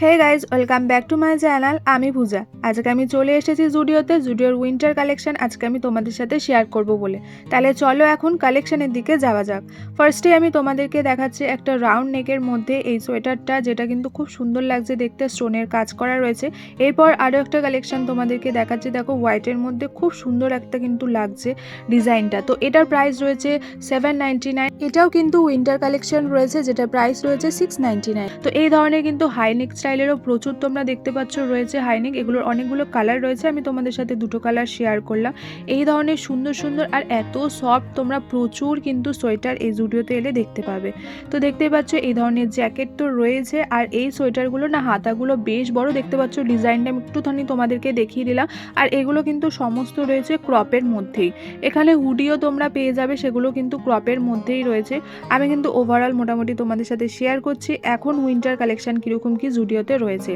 Hey guys, welcome back to my channel. আমি পূজা। আজকে আমি চলে এসেছি জুডিওতে। জুডিওর উইন্টার কালেকশন আজকে আমি তোমাদের সাথে শেয়ার করব বলে। তাহলে চলো এখন কালেকশনের দিকে যাওয়া যাক। ফার্স্টে আমি তোমাদেরকে দেখাচ্ছি একটা রাউন্ড নেকের মধ্যে এই সোয়েটারটা, যেটা কিন্তু খুব সুন্দর লাগছে দেখতে, স্টোনের কাজ করা রয়েছে। এরপর আরও একটা কালেকশন তোমাদেরকে দেখাচ্ছি, দেখো হোয়াইটের মধ্যে খুব সুন্দর একটা কিন্তু লাগছে ডিজাইনটা। তো এটার প্রাইস রয়েছে 799। এটাও কিন্তু উইন্টার কালেকশন রয়েছে, যেটা প্রাইস রয়েছে 699। তো এই ধরনের কিন্তু হাইনেক স্টাইলেরও প্রচুর তোমরা দেখতে পাচ্ছ রয়েছে হাইনেক। এগুলোর অনেকগুলো কালার রয়েছে, আমি তোমাদের সাথে দুটো কালার শেয়ার করলাম। এই ধরনের সুন্দর সুন্দর আর এত সফট তোমরা প্রচুর কিন্তু সোয়েটার এই জুডিওতে এলে দেখতে পাবে। তো দেখতে পাচ্ছ এই ধরনের জ্যাকেট তো রয়েছে, আর এই সোয়েটারগুলো না হাতাগুলো বেশ বড় দেখতে পাচ্ছ। ডিজাইনটা আমি একটুখানি তোমাদেরকে দেখিয়ে দিলাম। আর এগুলো কিন্তু সমস্ত রয়েছে ক্রপের মধ্যেই। এখানে হুডিও তোমরা পেয়ে যাবে, সেগুলো কিন্তু ক্রপের মধ্যেই রয়েছে। আমি কিন্তু ওভারঅল মোটামুটি তোমাদের সাথে শেয়ার করছি এখন উইন্টার কালেকশন কীরকম কি জুডিওতে রয়েছে।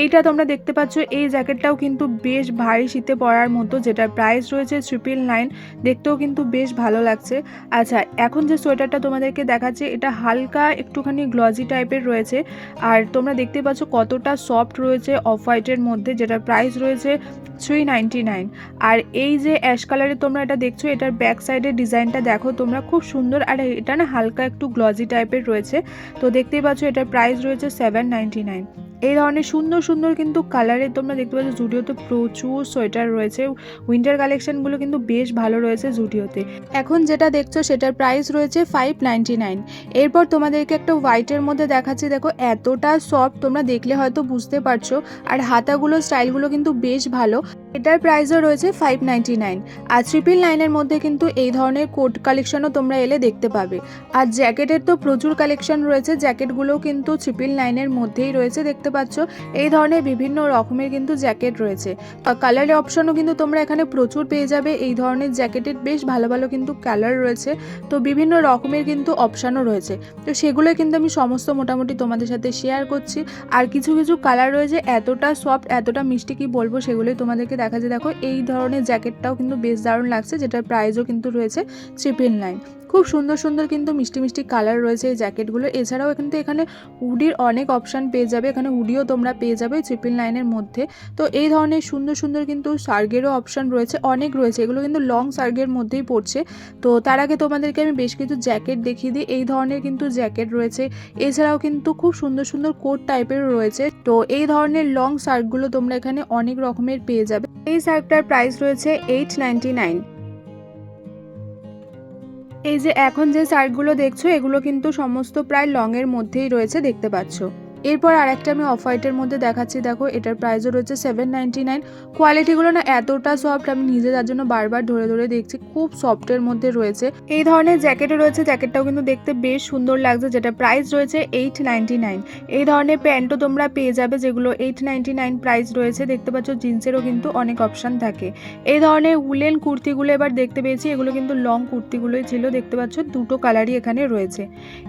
এইটা তোমরা দেখতে পাচ্ছ, এই জ্যাকেটটাও কিন্তু বেশ ভারী শীতে পরার মতো, যেটার প্রাইস রয়েছে 999। দেখতেও কিন্তু বেশ ভালো লাগছে। আচ্ছা, এখন যে সোয়েটারটা তোমাদেরকে দেখাচ্ছি এটা হালকা একটুখানি গ্লজি টাইপের রয়েছে, আর তোমরা দেখতে পাচ্ছ কতটা সফট রয়েছে অফ হোয়াইটের মধ্যে, যেটার প্রাইস রয়েছে 399। আর এই যে অ্যাশ কালারের তোমরা এটা দেখছো, এটার ব্যাক সাইডের ডিজাইনটা দেখো তোমরা, খুব সুন্দর। আর এটা না হালকা একটু গ্লজি টাইপের রয়েছে। তো দেখতেই পাচ্ছ এটার প্রাইস রয়েছে 799। এই ধরনের সুন্দর সুন্দর কিন্তু কালারের তোমরা দেখতে পাচ্ছ জুডিওতে প্রচুর সোয়েটার রয়েছে। উইন্টার কালেকশনগুলো কিন্তু বেশ ভালো রয়েছে জুডিওতে। এখন যেটা দেখছো সেটার প্রাইস রয়েছে 599। এরপর তোমাদেরকে একটা হোয়াইটের মধ্যে দেখাচ্ছি, দেখো এতটা সফট, তোমরা দেখলে হয়তো বুঝতে পারছো। আর হাতাগুলো স্টাইলগুলো কিন্তু বেশ ভালো। এটার প্রাইসও রয়েছে 599। আর 999-এর মধ্যে কিন্তু এই ধরনের কোট কালেকশনও তোমরা এলে দেখতে পাবে। আর জ্যাকেটের তো প্রচুর কালেকশন রয়েছে, জ্যাকেটগুলোও কিন্তু 999-এর মধ্যেই রয়েছে দেখতে পাচ্ছ। এই ধরনের বিভিন্ন রকমের কিন্তু জ্যাকেট রয়েছে। কালারের অপশনও কিন্তু তোমরা এখানে প্রচুর পেয়ে যাবে। এই ধরনের জ্যাকেটের বেশ ভালো ভালো কিন্তু কালার রয়েছে। তো বিভিন্ন রকমের কিন্তু অপশানও রয়েছে। তো সেগুলো কিন্তু আমি সমস্ত মোটামুটি তোমাদের সাথে শেয়ার করছি। আর কিছু কিছু কালার রয়েছে এতটা সফট, এতটা মিষ্টি, কি বলবো, সেগুলোই তোমাদেরকে দেখা যায়। দেখো এই ধরনের জ্যাকেটটাও কিন্তু বেশ দারুণ লাগছে, যেটার প্রাইসও কিন্তু রয়েছে 999। খুব সুন্দর সুন্দর কিন্তু মিষ্টি মিষ্টি কালার রয়েছে এই জ্যাকেটগুলো। এছাড়াও কিন্তু এখানে হুডির অনেক অপশান পেয়ে যাবে, এখানে হুডিও তোমরা পেয়ে যাবে 999-এর মধ্যে। তো এই ধরনের সুন্দর সুন্দর কিন্তু সার্গেরও অপশান রয়েছে, অনেক রয়েছে। এগুলো কিন্তু লং সার্গের মধ্যেই পড়ছে। তো তার আগে তোমাদেরকে আমি বেশ কিছু জ্যাকেট দেখিয়ে দিই। এই ধরনের কিন্তু জ্যাকেট রয়েছে। এছাড়াও কিন্তু খুব সুন্দর সুন্দর কোট টাইপেরও রয়েছে। তো এই ধরনের লং শার্টগুলো তোমরা এখানে অনেক রকমের পেয়ে যাবে। এই শার্টটার প্রাইস রয়েছে 899। এই যে এখন যে শার্টগুলো দেখছো এগুলো কিন্তু সমস্ত প্রায় লংয়ের মধ্যেই রয়েছে দেখতে পাচ্ছ। এরপর আরেকটা আমি অফ হোয়াইটের মধ্যে দেখাচ্ছি, দেখো এটার প্রাইসও রয়েছে 799। কোয়ালিটিগুলো না এতটা সফট, আমি নিজে তার জন্য বারবার ধরে ধরে দেখছি, খুব সফটের মধ্যে রয়েছে। এই ধরনের জ্যাকেটও রয়েছে, জ্যাকেটটাও কিন্তু দেখতে বেশ সুন্দর লাগছে, যেটা প্রাইস রয়েছে 899। এই ধরনের প্যান্টও তোমরা পেয়ে যাবে, যেগুলো 899 প্রাইস রয়েছে দেখতে পাচ্ছ। জিন্সেরও কিন্তু অনেক অপশান থাকে। এই ধরনের উলেন কুর্তিগুলো এবার দেখতে পেয়েছি, এগুলো কিন্তু লং কুর্তিগুলোই ছিল দেখতে পাচ্ছ, দুটো কালারই এখানে রয়েছে।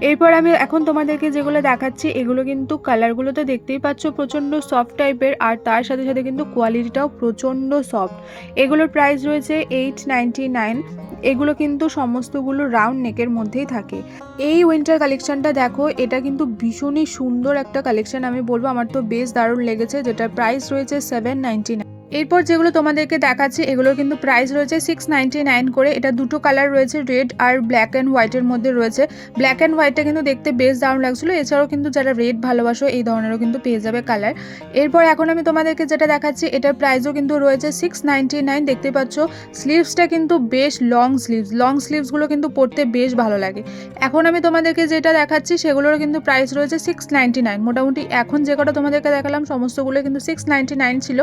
এরপর আমি এখন তোমাদেরকে যেগুলো দেখাচ্ছি এগুলো কিন্তু কালারগুলো তো দেখতেই পাচ্ছ প্রচণ্ড সফট টাইপের, আর তার সাথে সাথে কিন্তু কোয়ালিটিটাও প্রচণ্ড সফট। এগুলোর প্রাইস রয়েছে 899। এগুলো কিন্তু সমস্তগুলো রাউন্ড নেকের মধ্যেই থাকে। এই উইন্টার কালেকশনটা দেখো, এটা কিন্তু ভীষণই সুন্দর একটা কালেকশন, আমি বলবো আমার তো বেশ দারুণ লেগেছে, যেটার প্রাইস রয়েছে 799। এরপর যেগুলো তোমাদেরকে দেখাচ্ছি এগুলোর কিন্তু প্রাইস রয়েছে 699 করে। এটা দুটো কালার রয়েছে, রেড আর ব্ল্যাক অ্যান্ড হোয়াইটের মধ্যে রয়েছে। ব্ল্যাক অ্যান্ড হোয়াইটটা কিন্তু দেখতে বেশ দারুণ লাগছিলো। এছাড়াও কিন্তু যারা রেড ভালোবাসো এই ধরনেরও কিন্তু পেয়ে যাবে কালার। এরপর এখন আমি তোমাদেরকে যেটা দেখাচ্ছি এটার প্রাইসও কিন্তু রয়েছে 699 দেখতে পাচ্ছ। স্লিভসটা কিন্তু বেশ লং স্লিভসগুলো কিন্তু পরতে বেশ ভালো লাগে। এখন আমি তোমাদেরকে যেটা দেখাচ্ছি সেগুলোর কিন্তু প্রাইস রয়েছে 699। মোটামুটি এখন যে কটা তোমাদেরকে দেখালাম সমস্তগুলো কিন্তু 699 ছিল।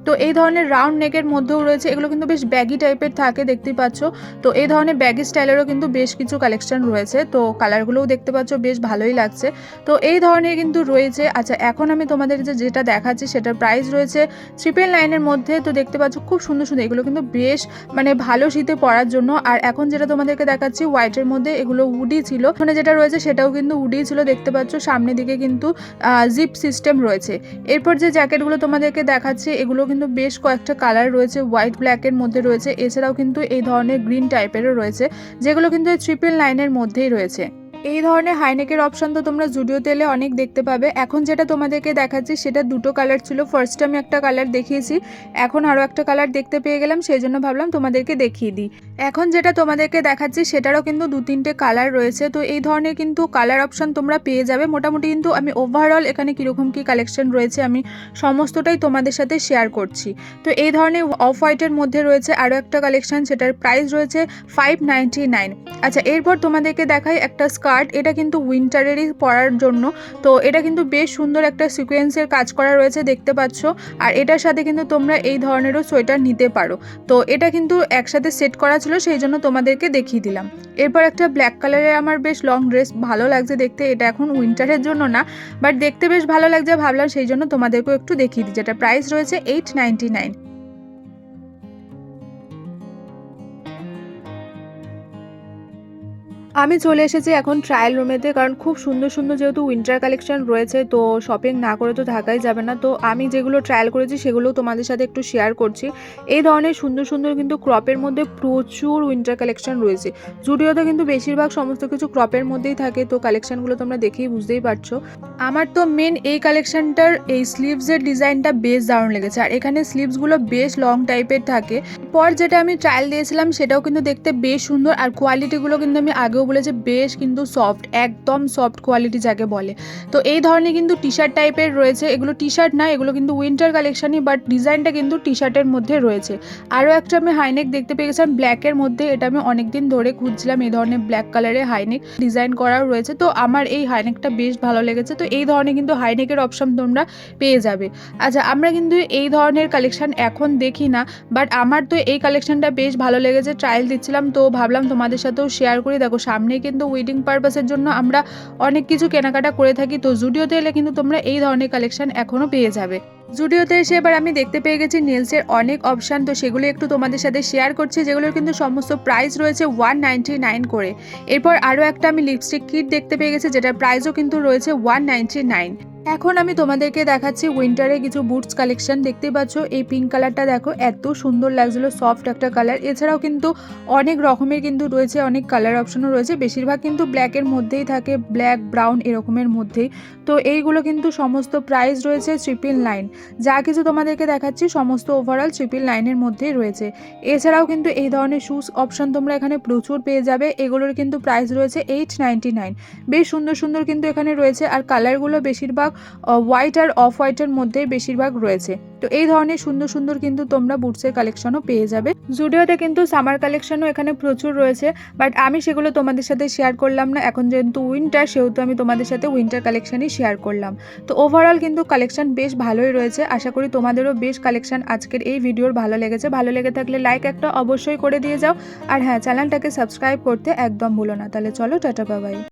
তো এই ধরনের রাউন্ড নেকের মধ্যেও রয়েছে, এগুলো কিন্তু বেশ ব্যাগি টাইপের থাকে দেখতে পাচ্ছ। তো এই ধরনের ব্যাগি স্টাইলেরও কিন্তু বেশ কিছু কালেকশন রয়েছে। তো কালারগুলোও দেখতে পাচ্ছ বেশ ভালোই লাগছে। তো এই ধরনের কিন্তু রয়েছে। আচ্ছা, এখন আমি তোমাদের যেটা দেখাচ্ছি সেটার প্রাইস রয়েছে 999-এর মধ্যে। তো দেখতে পাচ্ছ খুব সুন্দর সুন্দর, এগুলো কিন্তু বেশ মানে ভালো শীতে পরার জন্য। আর এখন যেটা তোমাদেরকে দেখাচ্ছি হোয়াইটের মধ্যে, এগুলো উডি ছিল, ওখানে যেটা রয়েছে সেটাও কিন্তু উডি ছিল দেখতে পাচ্ছ। সামনের দিকে কিন্তু জিপ সিস্টেম রয়েছে। এরপর যে জ্যাকেটগুলো তোমাদেরকে দেখাচ্ছি এগুলো কিন্তু বেশ কয়েকটা কালার রয়েছে, হোয়াইট ব্ল্যাকের মধ্যে রয়েছে। এছাড়াও কিন্তু এই ধরনের গ্রিন টাইপেরও রয়েছে, যেগুলো কিন্তু 999-এর মধ্যেই রয়েছে। এই ধরনের হাইনেকের অপশন তো তোমরা জুডিওতে এলে অনেক দেখতে পাবে। এখন যেটা তোমাদেরকে দেখাচ্ছি সেটা দুটো কালার ছিল। ফার্স্টে আমি একটা কালার দেখিয়েছি, এখন আরও একটা কালার দেখতে পেয়ে গেলাম, সেই জন্য ভাবলাম তোমাদেরকে দেখিয়ে দিই। এখন যেটা তোমাদেরকে দেখাচ্ছি সেটারও কিন্তু 2-3টে কালার রয়েছে। তো এই ধরনের কিন্তু কালার অপশন তোমরা পেয়ে যাবে মোটামুটি। কিন্তু আমি ওভারঅল এখানে কীরকম কী কালেকশন রয়েছে আমি সমস্তটাই তোমাদের সাথে শেয়ার করছি। তো এই ধরনের অফ হোয়াইটের মধ্যে রয়েছে আরও একটা কালেকশন, সেটার প্রাইস রয়েছে 599। আচ্ছা, এরপর তোমাদেরকে দেখাই একটা স্কার্ট। এটা কিন্তু উইন্টারেরই পরার জন্য। তো এটা কিন্তু বেশ সুন্দর একটা সিকোয়েন্সের কাজ করা রয়েছে, দেখতে পাচ্ছ। আর এটার সাথে কিন্তু তোমরা এই ধরনেরও সোয়েটার নিতে পারো। তো এটা কিন্তু একসাথে সেট করা ছিল, সেই জন্য তোমাদেরকে দেখিয়ে দিলাম। এরপর একটা ব্ল্যাক কালারের আমার বেশ লং ড্রেস, ভালো লাগছে দেখতে। এটা এখন উইন্টারের জন্য না, বাট দেখতে বেশ ভালো লাগছে, ভাবলাম সেই জন্য তোমাদেরকেও একটু দেখিয়ে দিই। যেটা প্রাইস রয়েছে 899। আমি চলে এসেছি এখন ট্রায়াল রুমেতে, কারণ খুব সুন্দর সুন্দর যেহেতু উইন্টার কালেকশন রয়েছে, তো শপিং না করে তো থাকাই যাবে না। তো আমি যেগুলো ট্রায়াল করেছি সেগুলোও তোমাদের সাথে একটু শেয়ার করছি। এই ধরনের সুন্দর সুন্দর কিন্তু ক্রপের মধ্যে প্রচুর উইন্টার কালেকশন রয়েছে। জুডিওতে কিন্তু বেশিরভাগ সমস্ত কিছু ক্রপের মধ্যেই থাকে, তো কালেকশনগুলো তোমরা দেখেই বুঝতেই পারছো। আমার তো মেন এই কালেকশনটার এই স্লিভসের ডিজাইনটা বেশ দারুণ লেগেছে, আর এখানে স্লিভসগুলো বেশ লং টাইপের থাকে। পর যেটা আমি ট্রায়াল দিয়েছিলাম সেটাও কিন্তু দেখতে বেশ সুন্দর, আর কোয়ালিটিগুলো কিন্তু আমি আগেও বলেছি বেশ কিন্তু সফট, একদম সফট কোয়ালিটি যাকে বলে। তো এই ধরনের কিন্তু টি শার্ট টাইপের রয়েছে, এগুলো টি শার্ট না, এগুলো কিন্তু উইন্টার কালেকশনই, বাট ডিজাইনটা কিন্তু টি শার্টের মধ্যে রয়েছে। আরও একটা আমি হাইনেক দেখতে পেয়ে গেছিলাম ব্ল্যাকের মধ্যে, এটা আমি অনেকদিন ধরে খুঁজছিলাম। এই ধরনের ব্ল্যাক কালারের হাইনেক ডিজাইন করাও রয়েছে, তো আমার এই হাইনেকটা বেশ ভালো লেগেছে। তো এই ধরনের কিন্তু হাইনেকের অপশন তোমরা পেয়ে যাবে। আচ্ছা, আমরা কিন্তু এই ধরনের কালেকশন এখন দেখি না, বাট আমার তো এই কালেকশনটা বেশ ভালো লেগেছে, ট্রায়াল দিচ্ছিলাম, তো ভাবলাম তোমাদের সাথেও শেয়ার করি। দেখো, সামনে কিন্তু ওয়েডিং পারপাসের জন্য আমরা অনেক কিছু কেনাকাটা করে থাকি, তো জুডিওতে এলে কিন্তু তোমরা এই ধরনের কালেকশন এখনও পেয়ে যাবে। জুডিওতে এসে এবার আমি দেখতে পেয়ে গেছি নেলসের অনেক অপশান, তো সেগুলো একটু তোমাদের সাথে শেয়ার করছি, যেগুলোর কিন্তু সমস্ত প্রাইস রয়েছে 199 করে। এরপর আরও একটা আমি লিপস্টিক কিট দেখতে পেয়ে গেছি, যেটার প্রাইসও কিন্তু রয়েছে 199। এখন আমি তোমাদেরকে দেখাচ্ছি উইন্টারে কিছু বুটস কালেকশন। দেখতেই পাচ্ছ এই পিঙ্ক কালারটা দেখো, এত সুন্দর লাগছিল, সফট একটা কালার। এছাড়াও কিন্তু অনেক রকমের কিন্তু রয়েছে, অনেক কালার অপশনও রয়েছে, বেশিরভাগ কিন্তু ব্ল্যাকের মধ্যেই থাকে, ব্ল্যাক ব্রাউন এরকমের মধ্যেই। তো এইগুলো কিন্তু সমস্ত প্রাইস রয়েছে 999। যা কিছু তোমাদেরকে দেখাচ্ছি সমস্ত ওভারঅল 999-এর মধ্যেই রয়েছে। এছাড়াও কিন্তু এই ধরনের শুজ অপশন তোমরা এখানে প্রচুর পেয়ে যাবে, এগুলোর কিন্তু প্রাইস রয়েছে 899। বেশ সুন্দর সুন্দর কিন্তু এখানে রয়েছে, আর কালারগুলো বেশিরভাগ হোয়াইট আর অফ হোয়াইটের মধ্যেই বেশিরভাগ রয়েছে। তো এই ধরনের সুন্দর সুন্দর কিন্তু তোমরা বুটসের কালেকশনও পেয়ে যাবে। জুডিওতে কিন্তু সামার কালেকশনও এখানে প্রচুর রয়েছে, বাট আমি সেগুলো তোমাদের সাথে শেয়ার করলাম না। এখন যেহেতু উইন্টার, সেহেতু আমি তোমাদের সাথে উইন্টার কালেকশনই শেয়ার করলাম। তো ওভারঅল কিন্তু কালেকশন বেশ ভালোই রয়েছে। আশা করি তোমাদেরও বেশ কালেকশন আজকের এই ভিডিওর ভালো লেগেছে। ভালো লেগে থাকলে লাইক একটা অবশ্যই করে দিয়ে যাও, আর হ্যাঁ, চ্যানেলটাকে সাবস্ক্রাইব করতে একদম ভুলো না। তাহলে চলো, টাটা বাই বাই।